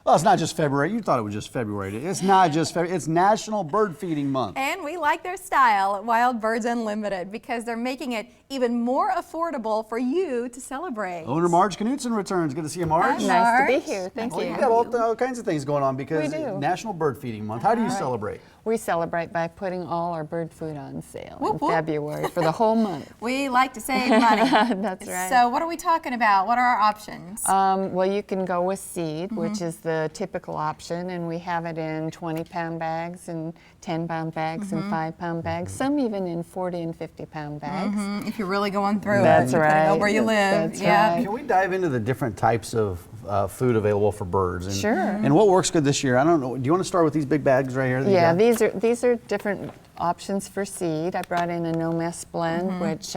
Well, it's not just February. You thought it was just February. It's not just February. It's National Bird Feeding Month. And we like their style at Wild Birds Unlimited because they're making it even more affordable for you to celebrate. Owner Marge Knutson returns. Good to see you, Marge. Hi, Nice to be Marge. here. Thank Well, you. you got all kinds of things going on because We do. National Bird Feeding Month. How do you celebrate? We celebrate by putting all our bird food on sale Whoop, in whoop. February for the whole month. We like to save money. That's right. So what are we talking about? What are our options? Well, you can go with seed, which is the typical option, and we have it in 20-pound bags and 10-pound bags and 5-pound bags, some even in 40 and 50-pound bags. If you're really going through That's it, you gotta know right. where you live. That's Yeah. right. Can we dive into the different types of food available for birds? And, Sure. And what works good this year? I don't know. Do you want to start with these big bags right here? that you Yeah, got? these are different options for seed. I brought in a no-mess blend, which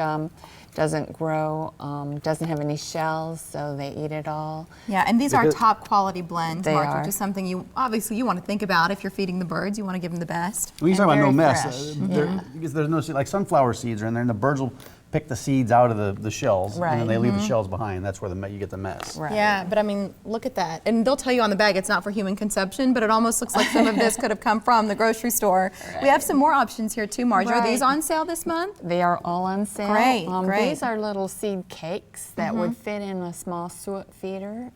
doesn't grow, doesn't have any shells, so they eat it all. Yeah, and these are Because- top quality blends, They Marge, are. which is something you obviously want to think about if you're feeding the birds. You want to give them the best. When you talk And about no very mess, fresh. because there's no seed, like sunflower seeds are in there, and the birds will pick the seeds out of the shells, and then Right. they leave the shells behind. That's where you get the mess. Right. Yeah, but I mean, look at that. And they'll tell you on the bag it's not for human consumption, but it almost looks like some of this could have come from the grocery store. We have some more options here too, Marge. Are Right. these on sale this month? They are all on sale. Great, great. These are little seed cakes that would fit in a small suet feeder.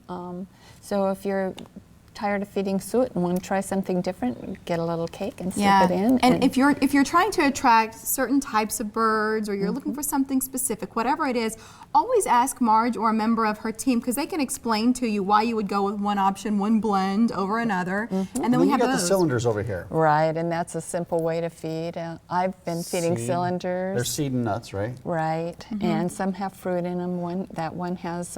So if you're tired of feeding suet and want to try something different, get a little cake and slip it in. And if you're trying to attract certain types of birds or you're looking for something specific, whatever it is, always ask Marge or a member of her team because they can explain to you why you would go with one option, one blend over another. And then And we you have got the those. cylinders over here. Right, and that's a simple way to feed. I've been feeding Seed. cylinders. They're seed and nuts, right? Right, and some have fruit in them. That one has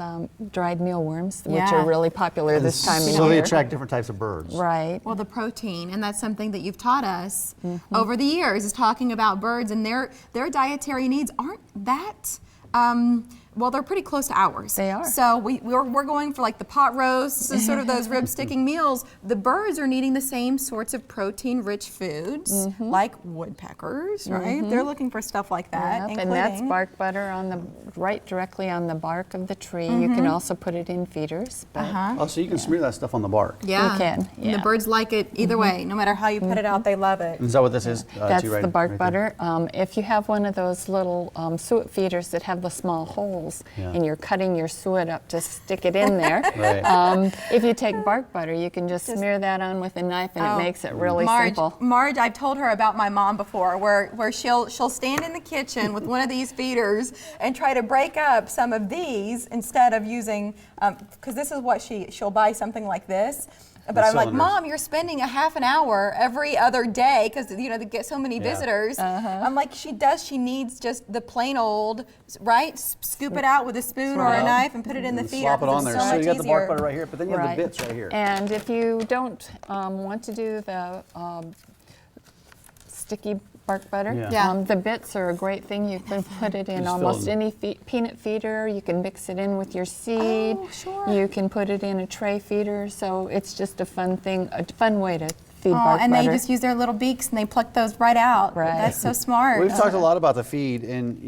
dried mealworms, which Yeah. are really popular this time of year. So they attract different types of birds. Right. Well, the protein, and that's something that you've taught us over the years, is talking about birds and their dietary needs aren't that. Well, they're pretty close to ours. They are. So we're going for like the pot roasts, and sort of those rib sticking meals. The birds are needing the same sorts of protein-rich foods, like woodpeckers, right? They're looking for stuff like that, Yep, and that's including- bark butter right directly on the bark of the tree. You can also put it in feeders. But Oh, so you can smear that stuff on the bark. Yeah, You can, And the yeah. birds like it either way. No matter how you put it out, they love it. Is that what this is? That's too, right- the bark right there? butter. If you have one of those little suet feeders that have the small holes, Yeah. and you're cutting your suet up to stick it in there, Right. if you take bark butter, you can just smear that on with a knife, and it makes it really simple. Marge, I've told her about my mom before, where she'll stand in the kitchen with one of these feeders and try to break up some of these instead of using, because this is what she'll buy something like this. But I'm like, cylinders. Mom, you're spending a half an hour every other day because they get so many visitors. I'm like, she needs just the plain old, right? Scoop it out with a spoon or a Right. knife and put it in the feeder. Slop it 'cause on it's there. So much you got the bark easier. butter right here, but then you have Right. the bits right here. And if you don't want to do the sticky bark butter, Yeah. the bits are a great thing. You can put it in Just fill almost them. any peanut feeder. You can mix it in with your seed. Oh, sure. You can put it in a tray feeder. So it's just a fun thing, a fun way to feed Oh, bark and butter. they just use their little beaks and they pluck those right out. Right. That's so smart. We've talked a lot about the feed, and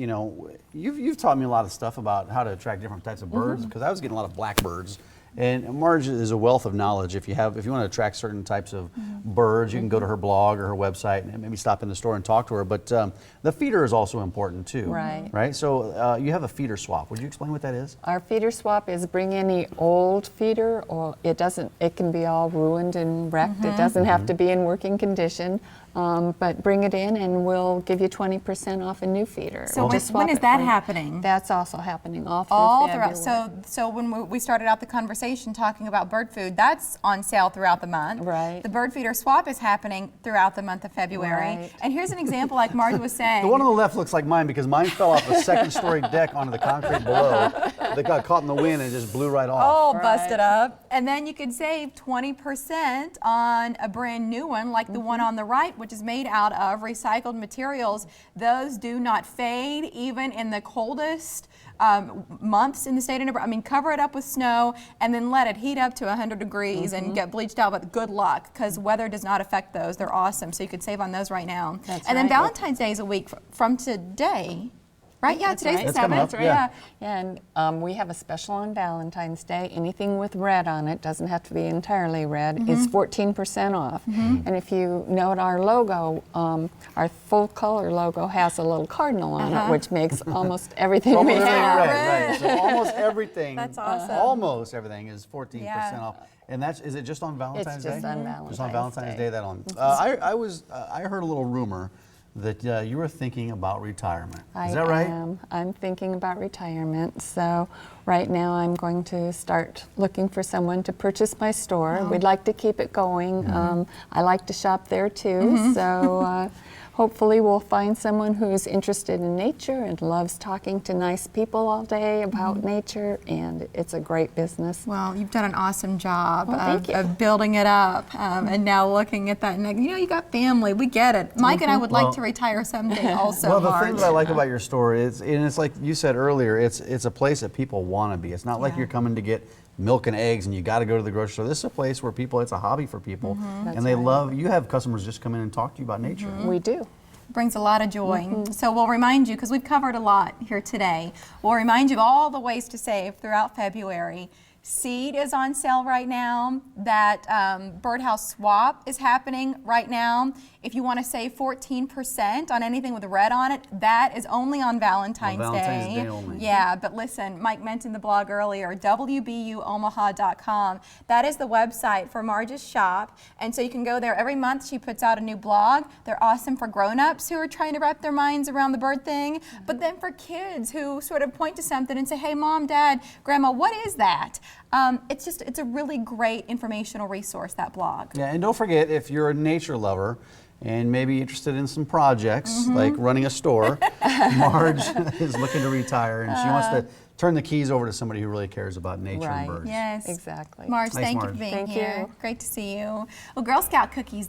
you've taught me a lot of stuff about how to attract different types of birds because I was getting a lot of blackbirds. And Marge is a wealth of knowledge. If you want to attract certain types of birds, you can go to her blog or her website and maybe stop in the store and talk to her. But the feeder is also important too. Right. Right. So you have a feeder swap. Would you explain what that is? Our feeder swap is bring any old feeder, or it can be all ruined and wrecked. It doesn't have to be in working condition, but bring it in and we'll give you 20% off a new feeder. So We'll when just swap is it that for you. happening? That's also happening all through All February. throughout. So when we started out the conversation talking about bird food, that's on sale throughout the month. Right. The bird feeder swap is happening throughout the month of February. Right. And here's an example, like Marge was saying. The one on the left looks like mine because mine fell off the second-story deck onto the concrete below. That got caught in the wind and it just blew right off. all Right. busted up. And then you could save 20% on a brand new one, like the one on the right, which is made out of recycled materials. Those do not fade even in the coldest months in the state of Nebraska. I mean, cover it up with snow and then let it heat up to 100 degrees and get bleached out, but good luck because weather does not affect those. They're awesome, so you could save on those right now. That's and then right. Valentine's Day is a week from today. Right, yeah, today's the That's coming 7th. up, yeah. And we have a special on Valentine's Day. Anything with red on it, doesn't have to be entirely red, is 14% off. And if you note our logo, our full color logo has a little cardinal on it, which makes almost everything we Almost everything have. red, right. So almost everything. That's awesome. Almost everything is 14% Yeah. off. And is it just on Valentine's Day? just on Valentine's Just on Valentine's Day. Day that on. I heard a little rumor that you were thinking about retirement. Is that right? I'm thinking about retirement. So right now I'm going to start looking for someone to purchase my store. We'd like to keep it going. I like to shop there too. So hopefully we'll find someone who's interested in nature and loves talking to nice people all day about nature, and it's a great business. Well, you've done an awesome job thank you. of building it up, and now looking at that. And you got family. We get it. Mike and I would like to retire someday, also. Well, the Marge. thing that I like about your store is, and it's like you said earlier, it's a place that people want to be. It's not like Yeah. you're coming to get milk and eggs and you got to go to the grocery store. This is a place where people, it's a hobby for people, That's and they right. love. You have customers just come in and talk to you about nature. We do. Brings a lot of joy. So we'll remind you, because we've covered a lot here today, we'll remind you of all the ways to save throughout February. Seed is on sale right now. That birdhouse swap is happening right now. If you want to save 14% on anything with red on it, that is only on Valentine's Day only. Yeah, but listen, Mike mentioned the blog earlier, wbuomaha.com. That is the website for Marge's shop, and so you can go there every month. She puts out a new blog. They're awesome for grown-ups who are trying to wrap their minds around the bird thing, but then for kids who sort of point to something and say, hey, Mom, Dad, Grandma, what is that? It's a really great informational resource, that blog. Yeah, and don't forget, if you're a nature lover and maybe interested in some projects like running a store, Marge is looking to retire, and she wants to turn the keys over to somebody who really cares about nature Right. and birds. Yes. Exactly. Marge, Thanks, thank you Marge. for being Thank here. you. Great to see you. Well, Girl Scout cookies